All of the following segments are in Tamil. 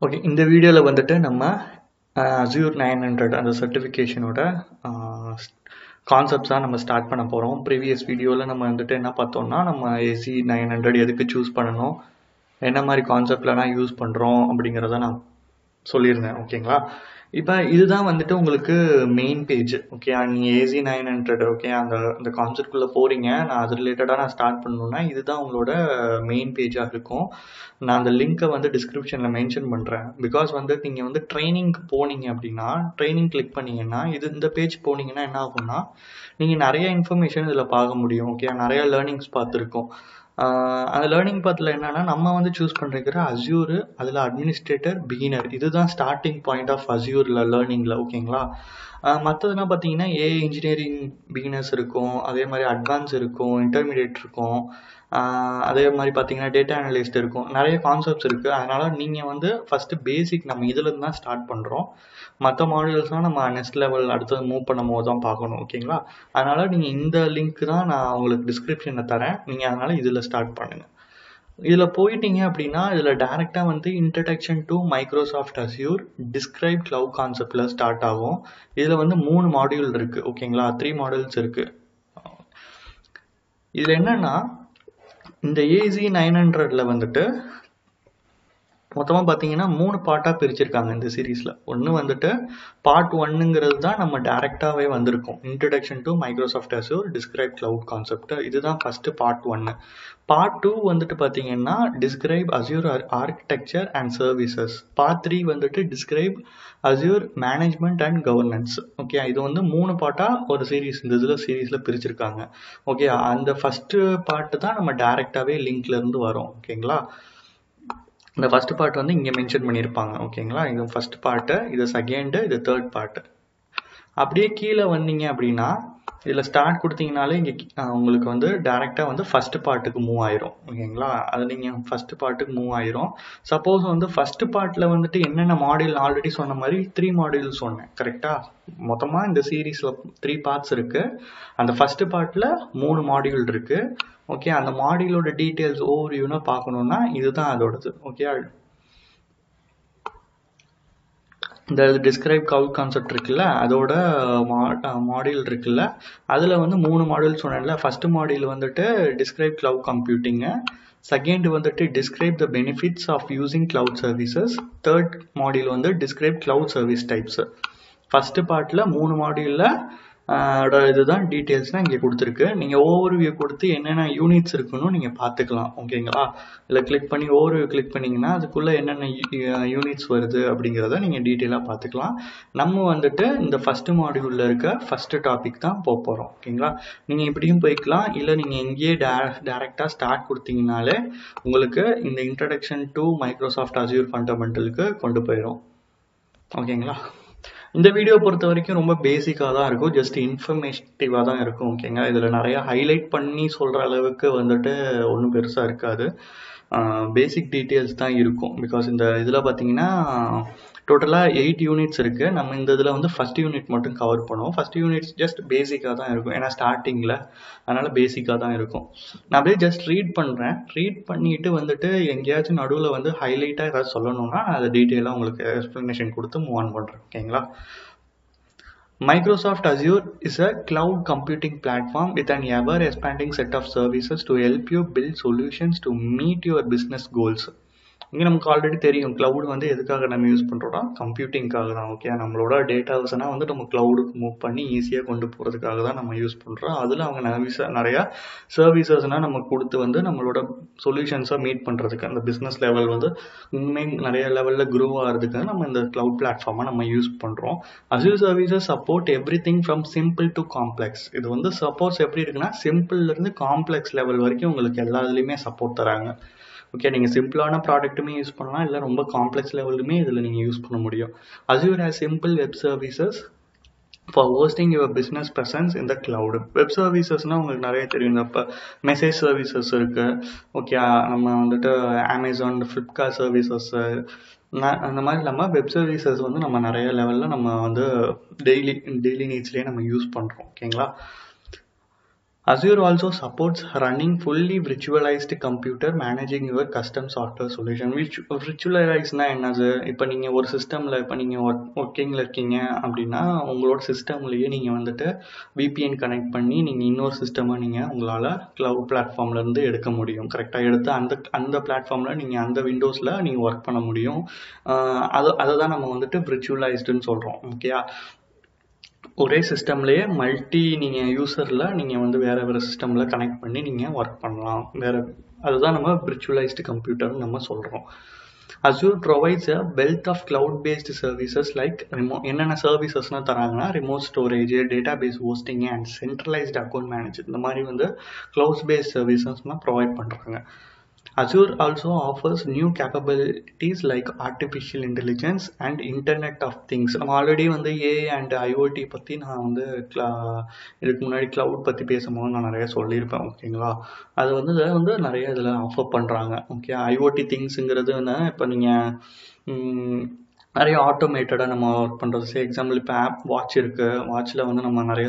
ஓகே. இந்த வீடியோல வந்துட்டு நம்ம Azure 900 அந்த சர்டிஃபிகேஷனோட கான்செப்ட்ஸ் தான் நம்ம ஸ்டார்ட் பண்ண போறோம். ப்ரீவியஸ் வீடியோல நம்ம வந்துட்டு என்ன பார்த்தோம்னா, நம்ம AC 900 எதுக்கு சூஸ் பண்ணணும், என்ன மாதிரி கான்செப்ட்லலாம் யூஸ் பண்றோம் அப்படிங்கிறத நான் சொல்லியிருந்தேன். ஓகேங்களா? இப்போ இதுதான் வந்துட்டு உங்களுக்கு மெயின் பேஜ். ஓகே, நீங்கள் AC 900 ஓகே அந்த அந்த கான்செப்ட்குள்ளே போகிறீங்க. நான் அது ரிலேட்டடாக நான் ஸ்டார்ட் பண்ணணுன்னா இதுதான் உங்களோட மெயின் பேஜாக இருக்கும். நான் அந்த லிங்க்கை வந்து டிஸ்கிரிப்ஷனில் மென்ஷன் பண்ணுறேன். பிகாஸ் வந்து நீங்கள் வந்து ட்ரைனிங்க்கு போனீங்க அப்படின்னா, ட்ரைனிங் கிளிக் பண்ணீங்கன்னா இந்த பேஜ் போனீங்கன்னா என்ன ஆகும்னா, நீங்கள் நிறைய இன்ஃபர்மேஷன் இதில் பார்க்க முடியும். ஓகே, நிறைய லேர்னிங்ஸ் பார்த்துருக்கோம். அந்த லேர்னிங் பாத்தில் என்னன்னா, நம்ம வந்து சூஸ் பண்ணிருக்கிற அஸ்யூர், அதில் அட்மினிஸ்ட்ரேட்டர், பிகினர், இதுதான் ஸ்டார்டிங் பாயிண்ட் ஆஃப் அஸ்யூரில் லேர்னிங்கில். ஓகேங்களா? மற்றதுலாம் பார்த்தீங்கன்னா ஏஐ இன்ஜினியரிங் பிகினர்ஸ் இருக்கும், அதே மாதிரி அட்வான்ஸ் இருக்கும், இன்டர்மீடியேட் இருக்கும், அதே மாதிரி பார்த்தீங்கன்னா டேட்டா அனலிஸ்ட் இருக்கும். நிறைய கான்செப்ட்ஸ் இருக்குது. அதனால் நீங்கள் வந்து ஃபஸ்ட்டு பேசிக் நம்ம இதுலேருந்து தான் ஸ்டார்ட் பண்ணுறோம். மற்ற மாடியூல்ஸ்லாம் நம்ம நெக்ஸ்ட் லெவல் அடுத்தது மூவ் பண்ணும் போது தான் பார்க்கணும். ஓகேங்களா? அதனால் நீங்கள் இந்த லிங்க் தான் நான் உங்களுக்கு டிஸ்கிரிப்ஷனில் தரேன். நீங்கள் அதனால் இதில் ஸ்டார்ட் பண்ணுங்கள். இதில் போயிட்டீங்க அப்படின்னா இதில் டேரெக்டாக வந்து introduction to Microsoft Azure describe cloud கான்செப்டில் ஸ்டார்ட் ஆகும். இதில் வந்து 3 மாடியூல் இருக்குது. ஓகேங்களா? 3 மாடியூல்ஸ் இருக்குது. இதில் என்னென்னா, இந்த AC 900ல் வந்துட்டு மொத்தமாக பார்த்தீங்கன்னா 3 பார்ட்டாக பிரிச்சிருக்காங்க இந்த சீரீஸில். ஒன்று வந்துட்டு பார்ட் 1ங்கிறது தான் நம்ம டேரெக்டாகவே வந்திருக்கோம். Introduction to Microsoft Azure describe cloud concept, இதுதான் ஃபஸ்ட்டு பார்ட் 1. பார்ட் 2 வந்துட்டு பார்த்தீங்கன்னா describe Azure architecture and services. Part 3 வந்துட்டு describe Azure management and governance. Okay, இது வந்து 3 பார்ட்டாக ஒரு சீரீஸ் இந்த இதில் சீரீஸில் பிரிச்சிருக்காங்க. ஓகே, அந்த ஃபஸ்ட்டு பார்ட்டு தான் நம்ம டேரெக்டாகவே லிங்க்லேருந்து வரோம். ஓகேங்களா? இந்த ஃபஸ்ட் பார்ட் வந்து இங்கே மென்ஷன் பண்ணியிருப்பாங்க. ஓகேங்களா? இது ஃபஸ்ட் பார்ட்டு, இது செகண்டு, இது தேர்ட் பார்ட்டு. அப்படியே கீழே வந்தீங்க அப்படின்னா இதில் ஸ்டார்ட் கொடுத்தீங்கனாலே இங்கே உங்களுக்கு வந்து டேரெக்டாக வந்து ஃபஸ்ட் பார்ட்டுக்கு மூவ் ஆயிரும். ஓகேங்களா? அது நீங்கள் ஃபஸ்ட் பார்ட்டுக்கு மூவ் ஆயிரும். சப்போஸ் வந்து ஃபஸ்ட் பார்ட்டில் வந்துட்டு என்னென்ன மாடியூல் ஆல்ரெடி சொன்ன மாதிரி 3 மாடியூல் சொன்னேன். கரெக்டாக? மொத்தமாக இந்த சீரீஸில் 3 பார்ட்ஸ் இருக்குது. அந்த ஃபஸ்ட் பார்ட்டில் 3 மாடியூல் இருக்குது. ஓகே, அந்த மாடியூலோட டீட்டெயில்ஸ் ஓவர்வியூனா பார்க்கணுன்னா இதுதான் அதோடது. ஓகே, இந்த டிஸ்கிரைப் கிளவுட் கான்செப்ட் இருக்குல்ல, அதோட மாடியூல் இருக்குல்ல, அதில் வந்து 3 மாடியூல் சொன்னேன்ல. ஃபர்ஸ்ட் மாடியூல் வந்துட்டு டிஸ்கிரைப் கிளவுட் கம்ப்யூட்டிங்கு, செகண்ட் வந்துட்டு describe the benefits of using cloud services, third module வந்து describe cloud service types. First பார்ட்டில் 3 மாடியூலில் இதுதான் டீட்டெயில்ஸ்னால் இங்கே கொடுத்துருக்கு. நீங்கள் ஓவர்வியூ கொடுத்து என்னென்ன யூனிட்ஸ் இருக்குன்னு நீங்கள் பார்த்துக்கலாம். ஓகேங்களா? இல்லை கிளிக் பண்ணி ஓவர்வியூ கிளிக் பண்ணிங்கன்னா அதுக்குள்ளே என்னென்ன யூனிட்ஸ் வருது அப்படிங்கிறத நீங்கள் டீட்டெயிலாக பார்த்துக்கலாம். நம்ம வந்துட்டு இந்த ஃபஸ்ட்டு மாடியூலில் இருக்க ஃபஸ்ட்டு டாபிக் தான் போக போகிறோம். ஓகேங்களா? நீங்கள் இப்படியும் போய்க்கலாம், இல்லை நீங்கள் இங்கேயே டேரெக்டாக ஸ்டார்ட் கொடுத்தீங்கனாலே உங்களுக்கு இந்த இன்ட்ரடக்ஷன் டு மைக்ரோசாஃப்ட் அஸ்யூர் ஃபண்டமெண்டலுக்கு கொண்டு போயிடும். ஓகேங்களா? இந்த வீடியோ பொறுத்த வரைக்கும் ரொம்ப பேசிக்காக தான் இருக்கும், ஜஸ்ட் இன்ஃபர்மேட்டிவாக தான் இருக்கும். ஓகேங்க, இதில் நிறையா ஹைலைட் பண்ணி சொல்கிற அளவுக்கு வந்துட்டு ஒன்றும் பெருசாக இருக்காது. பேசிக் டீட்டெயில்ஸ் தான் இருக்கும். பிகாஸ் இந்த இதில் பார்த்தீங்கன்னா டோட்டலாக 8 யூனிட்ஸ் இருக்குது. நம்ம இந்த இதில் வந்து ஃபஸ்ட் யூனிட் மட்டும் கவர் பண்ணுவோம். ஃபஸ்ட் யூனிட்ஸ் ஜஸ்ட் பேசிக்காக தான் இருக்கும், ஏன்னா ஸ்டார்டிங்கில், அதனால் பேசிக்காக தான் இருக்கும். நான் அப்படியே ஜஸ்ட் ரீட் பண்ணுறேன். ரீட் பண்ணிட்டு வந்துட்டு எங்கேயாச்சும் நடுவில் வந்து ஹைலைட்டாக ஏதாவது சொல்லணும்னா அதை டீட்டெயிலாக உங்களுக்கு எக்ஸ்ப்ளனேஷன் கொடுத்து மூவ் ஆன் பண்ணுறேன். ஓகேங்களா? Microsoft Azure is a cloud computing platform with an ever-expanding set of services to help you build solutions to meet your business goals. இங்கே நமக்கு ஆல்ரெடி தெரியும் கிளவுட் வந்து எதுக்காக நம்ம யூஸ் பண்ணுறோம்னா கம்ப்யூட்டிங்காக தான். ஓகே, நம்மளோட டேட்டாஸ்னால் வந்து நம்ம கிளவுடுக்கு மூவ் பண்ணி ஈஸியாக கொண்டு போகிறதுக்காக தான் நம்ம யூஸ் பண்ணுறோம். அதில் அவங்க நிறையா சர்வீசஸ்னால் நம்ம கொடுத்து வந்து நம்மளோட சொல்யூஷன்ஸை மீட் பண்ணுறதுக்கு, அந்த பிஸ்னஸ் லெவல் வந்து உண்மையும் நிறைய லெவலில் க்ரோ ஆகிறதுக்காக நம்ம இந்த கிளவுட் பிளாட்ஃபார்மை நம்ம யூஸ் பண்ணுறோம். Azure services support every thing from simple to complex. இது வந்து சப்போர்ட்ஸ் எப்படி இருக்குன்னா, சிம்பிள்லேருந்து காம்ப்ளெக்ஸ் லெவல் வரைக்கும் உங்களுக்கு எல்லா இதுலேயுமே சப்போர்ட் தராங்க. ஓகே, நீங்கள் சிம்பிளான ப்ராடக்ட்டுமே யூஸ் பண்ணலாம், இல்லை ரொம்ப காம்ப்ளெக்ஸ் லெவலுமே இதில் நீங்கள் யூஸ் பண்ண முடியும். Azure has simple web services for hosting your business presence in the cloud. Web சர்வீசஸ்னால் உங்களுக்கு நிறைய தெரியும். இப்போ மெசேஜ் சர்வீசஸ் இருக்குது. ஓகே, நம்ம வந்துட்டு அமேசான், ஃப்ளிப்கார்ட் சர்வீசஸ்ஸு, அந்த மாதிரி இல்லாமல் வெப் சர்வீசஸ் வந்து நம்ம நிறைய லெவலில் நம்ம வந்து டெய்லி நீட்ஸ்லேயே நம்ம யூஸ் பண்ணுறோம். ஓகேங்களா? Azure also supports running fully virtualized computer managing your custom software solution. Which virtualizedனா என்னது? இப்போ நீங்கள் ஒரு சிஸ்டமில் இப்போ நீங்கள் ஒர்க்கிங்கில் இருக்கீங்க அப்படின்னா உங்களோட சிஸ்டம்லேயே நீங்கள் வந்துட்டு VPN கனெக்ட் பண்ணி நீங்கள் இன்னொரு சிஸ்டமை நீங்கள் உங்களால் க்ளவுட் பிளாட்ஃபார்ம்லேருந்து எடுக்க முடியும். கரெக்டாக எடுத்து அந்த பிளாட்ஃபார்மில் நீங்கள் அந்த விண்டோஸில் நீங்கள் ஒர்க் பண்ண முடியும். அதை தான் நம்ம வந்துட்டு விர்ச்சுவலைஸ்டுன்னு சொல்கிறோம். ஓகேயா? ஒரே சிஸ்டம்லேயே நீங்கள் யூசரில் நீங்கள் வந்து வேறு சிஸ்டமில் கனெக்ட் பண்ணி நீங்கள் ஒர்க் பண்ணலாம். அதுதான் நம்ம விர்ச்சுவலைஸ்டு கம்ப்யூட்டர்னு நம்ம சொல்கிறோம். Azure provides a wealth of cloud-based services like என்னென்ன சர்வீசஸ்னால் தராங்கன்னா remote storage, database hosting and centralized account management. இந்த மாதிரி வந்து cloud-based servicesலாம் ப்ரொவைட் பண்ணுறாங்க. Azure also offers new capabilities like artificial intelligence and Internet of Things. நம்ம ஆல்ரெடி வந்து AI and IoT பற்றி நான் வந்து இதுக்கு முன்னாடி க்ளவுட் பற்றி பேசும்போது நான் நிறைய சொல்லியிருப்பேன். ஓகேங்களா? அது வந்து நிறைய இதில் ஆஃபர் பண்ணுறாங்க. ஓகே, IoT திங்ஸுங்கிறது இப்போ நீங்கள் நிறைய ஆட்டோமேட்டடாக நம்ம ஒர்க் பண்ணுறது. எக்ஸாம்பிள் இப்போ வாட்ச் இருக்குது, வாட்சில் வந்து நம்ம நிறைய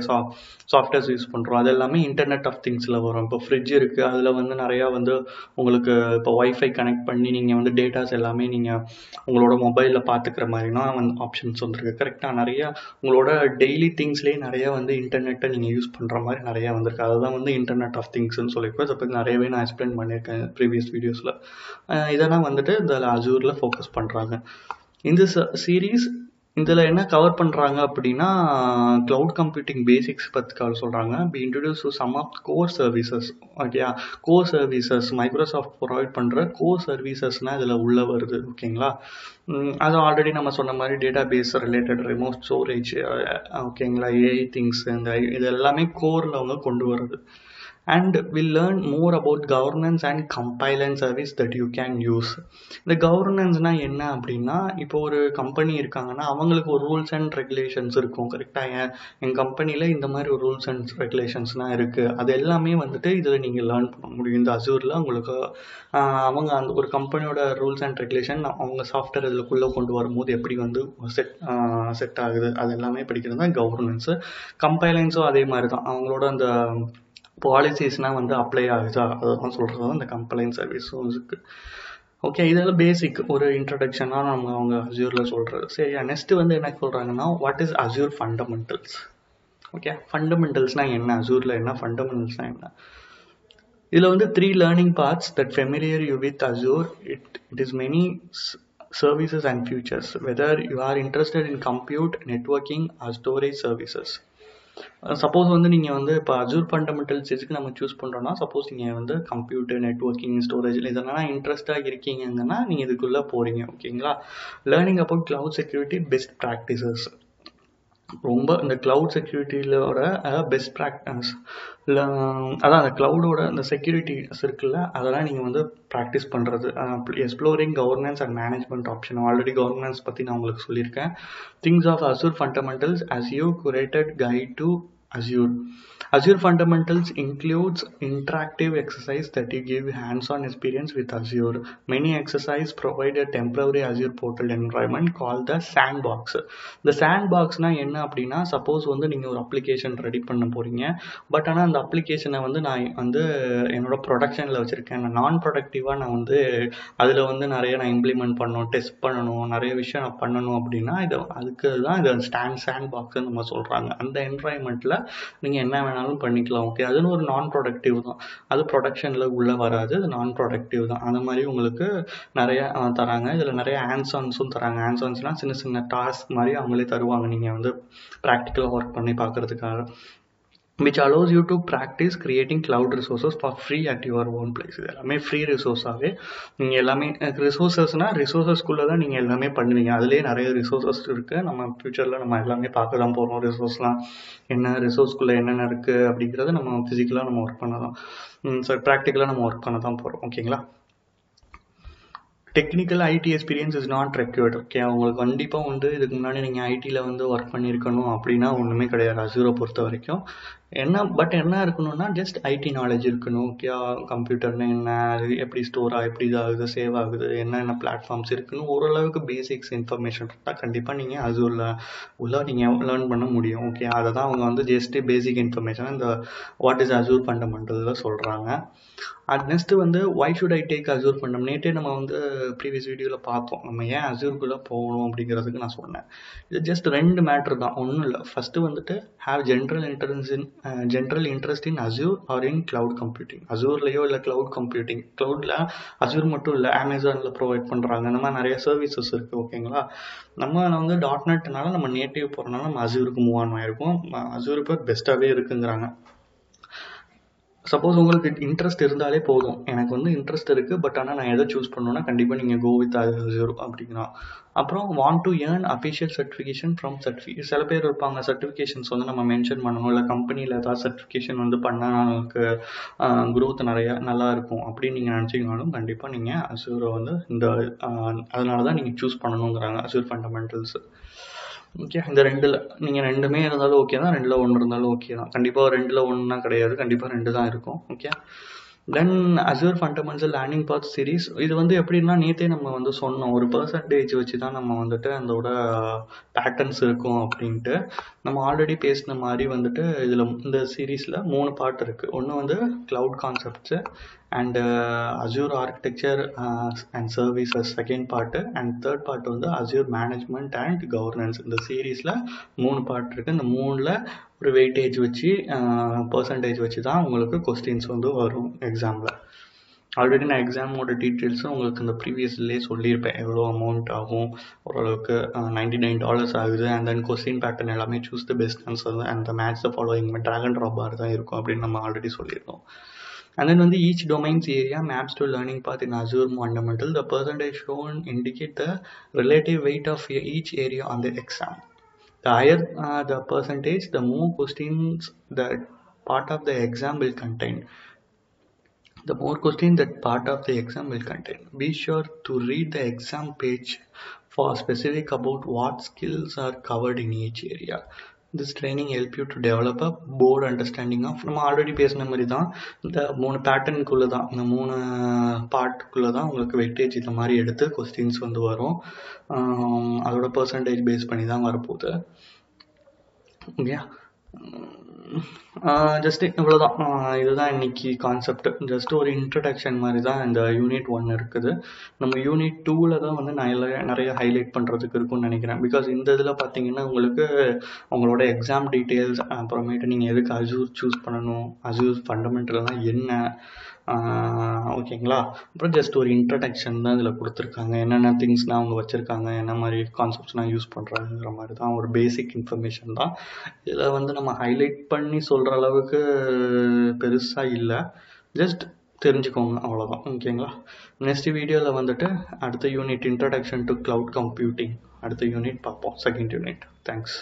சாஃப்ட்வேர்ஸ் யூஸ் பண்ணுறோம். அது எல்லாமே இன்டர்நெட் ஆஃப் திங்ஸில் வரும். இப்போ ஃப்ரிட்ஜ் இருக்குது, அதில் வந்து நிறையா வந்து உங்களுக்கு இப்போ வைஃபை கனெக்ட் பண்ணி நீங்கள் வந்து டேட்டாஸ் எல்லாமே நீங்கள் உங்களோட மொபைலில் பார்த்துக்கிற மாதிரினா வந்து ஆப்ஷன்ஸ் வந்துருக்கு. கரெக்டாக நிறையா உங்களோட டெய்லி திங்ஸ்லேயே நிறையா வந்து இன்டர்நெட்டை நீங்கள் யூஸ் பண்ணுற மாதிரி நிறையா வந்திருக்கு. அதுதான் வந்து இன்டர்நெட் ஆஃப் திங்ஸ்ன்னு சொல்லியிருக்கோம். இதை பற்றி நிறையவே நான் எக்ஸ்பிளைன் பண்ணியிருக்கேன் ப்ரீவியஸ் வீடியோஸில். இதெல்லாம் வந்துட்டு இதில் அசூரில் ஃபோக்கஸ் பண்ணுறாங்க. இந்த சீரீஸ் இதில் என்ன கவர் பண்ணுறாங்க அப்படின்னா க்ளவுட் கம்ப்யூட்டிங் பேசிக்ஸ் பற்றி கவர் சொல்கிறாங்க. Be introduced to some of core services. ஓகேயா? கோர் சர்வீசஸ் மைக்ரோசாஃப்ட் ப்ரொவைட் பண்ணுற கோர் சர்வீசஸ்னால் இதில் உள்ளே வருது. ஓகேங்களா? அது ஆல்ரெடி நம்ம சொன்ன மாதிரி data base related, remote storage, ஓகேங்களா, AI திங்ஸ், இது எல்லாமே கோரில் அவங்க கொண்டு வருது. And we'll learn more about governance and compliance service that you can use. இந்த கவர்னன்ஸ்னா என்ன அப்படின்னா, இப்போ ஒரு கம்பெனி இருக்காங்கன்னா அவங்களுக்கு ஒரு ரூல்ஸ் அண்ட் ரெகுலேஷன்ஸ் இருக்கும். கரெக்டாக என் கம்பெனியில் இந்த மாதிரி ஒரு ரூல்ஸ் அண்ட் ரெகுலேஷன்ஸ்லாம் இருக்குது. அது எல்லாமே வந்துட்டு இதில் நீங்கள் லேர்ன் பண்ண முடியும். இந்த அசூரில் உங்களுக்கு அவங்க அந்த ஒரு கம்பெனியோட ரூல்ஸ் அண்ட் ரெகுலேஷன் அவங்க சாஃப்ட்வேர் இதுக்குள்ளே கொண்டு வரும்போது எப்படி வந்து செட் ஆகுது, அது எல்லாமே படிக்கிறது தான் கவர்னன்ஸு. கம்பைலன்ஸும் அதே மாதிரி தான். அவங்களோட அந்த பாலிசிஸ்னால் வந்து அப்ளை ஆகுதா அதெல்லாம் சொல்கிறது தான் இந்த கம்ப்ளைண்ட் சர்வீஸும் இருக்குது. ஓகே, இதெல்லாம் பேசிக் ஒரு இன்ட்ரடக்ஷனாக அவங்க அசூரில் சொல்கிறது. சரி, நெக்ஸ்ட்டு வந்து என்ன சொல்கிறாங்கன்னா, what is Azure fundamentals? Okay, ஃபண்டமெண்டல்ஸ்னால் என்ன, அசூரில் என்ன ஃபண்டமெண்டல்ஸ்னால் என்ன? இதில் வந்து 3 learning parts that familiar you with Azure. It is many services and features, whether you are interested in compute, networking or storage services. Suppose வந்து நீங்கள் வந்து இப்போ அசூர் ஃபண்டமெண்டல்ஸ் எதுக்கு நம்ம சூஸ் பண்ணுறோன்னா, சப்போஸ் நீங்கள் வந்து கம்ப்யூட்டர், நெட்ஒர்க்கிங், ஸ்டோரேஜ் இதெல்லாம் இன்ட்ரெஸ்டாக இருக்கீங்கன்னா நீங்கள் இதுக்குள்ளே போகிறீங்க. ஓகேங்களா? Learning about cloud security best practices. ரொம்ப இந்த க்ளவுட் செக்யூரிட்டியோட பெஸ்ட் ப்ராக்டிஸ், அதான் அந்த க்ளவுடோட அந்த செக்யூரிட்டிஸ் இருக்குல்ல, அதெல்லாம் நீங்கள் வந்து ப்ராக்டிஸ் பண்ணுறது. Exploring governance and management option. Already governance பற்றி நான் உங்களுக்கு சொல்லியிருக்கேன். Things of Azure fundamentals Azure curated guide to Azure. Azure fundamentals includes interactive exercise that you give hands-on experience with Azure. Many exercise provide a temporary Azure portal environment called the sandbox. The sandboxனா என்ன அப்படின்னா, சப்போஸ் வந்து நீங்கள் ஒரு அப்ளிகேஷன் ரெடி பண்ண போகிறீங்க, பட் ஆனால் அந்த அப்ளிகேஷனை வந்து நான் வந்து என்னோட ப்ரொடக்ஷனில் வச்சுருக்கேன். நான் ப்ரொடக்டிவாக நான் வந்து அதில் வந்து நிறைய நான் இம்ப்ளிமெண்ட் பண்ணணும், டெஸ்ட் பண்ணணும், நிறைய விஷயம் நான் பண்ணணும் அப்படின்னா அதுக்கு தான் இது சாண்ட்பாக்ஸ்ன்னு நம்ம சொல்கிறாங்க. அந்த என்வரான்மெண்ட்டில் நீங்கள் என்ன வேணாலும் பண்ணிக்கலாம். ஓகே, அதுன்னு ஒரு நான் ப்ரொடக்டிவ் தான். அது ப்ரொடக்ஷனில் உள்ளே வராது, அது நான் ப்ரொடக்டிவ் தான். அந்த மாதிரி உங்களுக்கு நிறைய தராங்க. இதில் நிறைய ஹேண்ட்ஸ்-ஆன்ஸும் தராங்க. ஹேண்ட்ஸ்-ஆன்ஸ்னால் சின்ன சின்ன டாஸ்க் மாதிரி அவங்களே தருவாங்க நீங்கள் வந்து ப்ராக்டிக்கலாக ஒர்க் பண்ணி பார்க்குறதுக்காக. which allows you to practice creating cloud resources for free at your own place. இது எல்லாமே ஃப்ரீ ரிசோர்ஸாகவே நீங்கள் எல்லாமே ரிசோர்ஸஸ்னால் ரிசோர்ஸஸ்குள்ளே தான் நீங்கள் எல்லாமே பண்ணுவீங்க. அதுலேயே நிறைய ரிசோர்ஸஸ் இருக்குது. நம்ம ஃப்யூச்சரில் நம்ம எல்லாமே பார்க்க தான் போகிறோம். ரிசோர்ஸ்லாம் என்ன, ரிசோர்ஸ்குள்ளே என்னென்ன இருக்குது அப்படிங்கிறத நம்ம ஃபிசிக்கலாக நம்ம ஒர்க் பண்ண தான், ப்ராக்டிக்கலாக நம்ம ஒர்க் பண்ண தான் போகிறோம். ஓகேங்களா? Technical IT experience is not required. Okay, உங்களுக்கு கண்டிப்பாக வந்து இதுக்கு முன்னாடி நீங்கள் ஐடியில் வந்து ஒர்க் பண்ணியிருக்கணும் அப்படின்னா ஒன்றுமே கிடையாது அசூரை பொறுத்த வரைக்கும். என்ன இருக்கணும்னா ஜஸ்ட் ஐடி நாலேஜ் இருக்கணும். ஓகே, கம்ப்யூட்டர்னா என்ன, அது எப்படி எப்படி இதாகுது, சேவ் ஆகுது, என்னென்ன பிளாட்ஃபார்ம்ஸ் இருக்குன்னு ஓரளவுக்கு பேசிக்ஸ் இன்ஃபர்மேஷன் இருந்தால் கண்டிப்பாக நீங்கள் அசூரில் உள்ள நீங்கள் லேர்ன் பண்ண முடியும். ஓகே, அதை தான் அவங்க வந்து ஜஸ்ட் பேசிக் இன்ஃபர்மேஷன் இந்த வாட் இஸ் அசூர் ஃபண்டமெண்டலில் சொல்கிறாங்க. அது நெக்ஸ்ட்டு வந்து why should I take Azure fundam, நேற்றே நம்ம வந்து ப்ரீவியஸ் வீடியோவில் பார்த்தோம். நம்ம ஏன் அசூருக்குள்ளே போகணும் அப்படிங்கிறதுக்கு நான் சொன்னேன். இது ஜஸ்ட் 2 மேட்ரு தான், ஒன்றும் இல்லை. ஃபஸ்ட்டு வந்துட்டு have general interest in Azure or in cloud computing. அசூர்லேயோ இல்லை கிளவுட் கம்ப்யூட்டிங், கிளவுடில் அசூர் மட்டும் இல்லை, அமேசானில் ப்ரொவைட் பண்ணுறாங்க, இந்த மாதிரி நிறைய சர்வீசஸ் இருக்குது. ஓகேங்களா, நம்ம வந்து .NETனால நம்ம நேட்டிவ் போகிறனால நம்ம அசூருக்கு மூவ் ஆன் ஆகிருக்கோம். அசூர் இப்போ பெஸ்ட்டாகவே இருக்குங்கிறாங்க. சப்போஸ் உங்களுக்கு இன்ட்ரெஸ்ட் இருந்தாலே போதும். எனக்கு வந்து இன்ட்ரெஸ்ட் இருக்குது, பட் ஆனால் நான் எதை சூஸ் பண்ணணும்னா கண்டிப்பாக நீங்கள் கோ வித் அசூர் அப்படிங்கிறோம். அப்புறம் want to earn official certification from சில பேர் இருப்பாங்க, சர்டிஃபிகேஷன்ஸ் வந்து நம்ம மென்ஷன் பண்ணணும், இல்லை கம்பெனியில் ஏதாவது சர்டிஃபிகேஷன் வந்து பண்ணால் நமக்கு க்ரோத் நல்லா இருக்கும் அப்படின்னு நீங்கள் நினச்சிங்கனாலும் கண்டிப்பாக நீங்கள் அசூரை வந்து அதனால தான் நீங்கள் சூஸ் பண்ணணுங்கிறாங்க அசூர் ஃபண்டமெண்டல்ஸ். ஓகே, இந்த 2ல் நீங்கள் 2மே இருந்தாலும் ஓகே தான், 2ல் 1 இருந்தாலும் ஓகே தான். கண்டிப்பாக 2ல் 1னா கிடையாது, கண்டிப்பாக 2 தான் இருக்கும். ஓகே, தென் அசூர் ஃபண்டமெண்டல் லேர்னிங் பாத் சீரீஸ். இது வந்து எப்படின்னா நேற்றே நம்ம வந்து சொன்னோம், ஒரு பர்சன்டேஜ் வச்சு தான் நம்ம வந்துட்டு அதோட பேட்டர்ன்ஸ் இருக்கும் அப்படின்ட்டு. நம்ம ஆல்ரெடி பேசின மாதிரி வந்துட்டு இதில் இந்த சீரீஸில் 3 பார்ட் இருக்குது. ஒன்று வந்து cloud concepts and Azure architecture and services second part, and third part வந்து அசூர் மேனேஜ்மெண்ட் அண்ட் கவர்னன்ஸ். இந்த சீரீஸில் 3 பார்ட் இருக்குது. இந்த 3ல் ஒரு வெயிட்டேஜ் வச்சு பர்சன்டேஜ் வச்சு தான் உங்களுக்கு கொஸ்டின்ஸ் வந்து வரும் எக்ஸாமில். ஆல்ரெடி நான் எக்ஸாமோட டீட்டெயில்ஸும் உங்களுக்கு இந்த ப்ரீவியஸ்லேயே சொல்லியிருப்பேன், எவ்வளோ அமௌண்ட் ஆகும், ஓரளவுக்கு $99 ஆகுது. அண்ட் தென் கொஸ்டின் பேட்டர்ன் எல்லாமே choose the best answer and the match the following drag and drop பார் தான் இருக்கும் அப்படின்னு நம்ம ஆல்ரெடி சொல்லியிருந்தோம். And then when each domain's area maps to learning path in Azure fundamental, the percentage shown indicate the relative weight of each area on the exam. The higher the percentage, the more questions that part of the exam will contain. The more questions that part of the exam will contain. Be sure to read the exam page for specific about what skills are covered in each area. This training help you to develop a broad understanding of, நம்ம ஆல்ரெடி பேசின மாதிரி தான், இந்த 3 பேட்டர்னுக்குள்ளே தான், இந்த 3 பார்ட்டுக்குள்ளே தான் உங்களுக்கு வெயிட்டேஜ் இந்த மாதிரி எடுத்து கொஸ்டின்ஸ் வந்து வரும். அதோட பர்சன்டேஜ் பேஸ் பண்ணி தான் வரப்போகுது. ஓகே, ஜஸ்ட் இவ்வளோதான். இதுதான் இன்னைக்கு கான்செப்ட். ஜஸ்ட் ஒரு இன்ட்ரடக்ஷன் மாதிரி தான் இந்த யூனிட் 1 இருக்குது. நம்ம யூனிட் 2ல் தான் வந்து நிறைய ஹைலைட் பண்ணுறதுக்கு இருக்குன்னு நினைக்கிறேன். பிகாஸ் இந்த இதில் பார்த்தீங்கன்னா உங்களுக்கு உங்களோட எக்ஸாம் டீட்டெயில்ஸ், அப்புறமேட்டு நீங்கள் எதுக்கு அசூர் சூஸ் பண்ணணும், அசூர் ஃபண்டமெண்டல்னால் என்ன, ஓகேங்களா. அப்புறம் ஜஸ்ட் ஒரு இன்ட்ரடக்ஷன் தான் இதில் கொடுத்துருக்காங்க, என்னென்ன திங்ஸ்லாம் அவங்க வச்சுருக்காங்க, என்ன மாதிரி கான்செப்ட்ஸ்லாம் யூஸ் பண்ணுறாங்கிற மாதிரி தான் ஒரு பேசிக் இன்ஃபர்மேஷன் தான். இதில் வந்து நம்ம ஹைலைட் பண்ணி சொல்கிற அளவுக்கு பெருசாக இல்லை, ஜஸ்ட் தெரிஞ்சுக்கோங்க அவ்வளோதான். ஓகேங்களா. நெக்ஸ்ட் வீடியோவில் வந்துட்டு அடுத்த unit introduction to cloud computing அடுத்த யூனிட் பார்ப்போம், செகண்ட் யூனிட். தேங்க்ஸ்.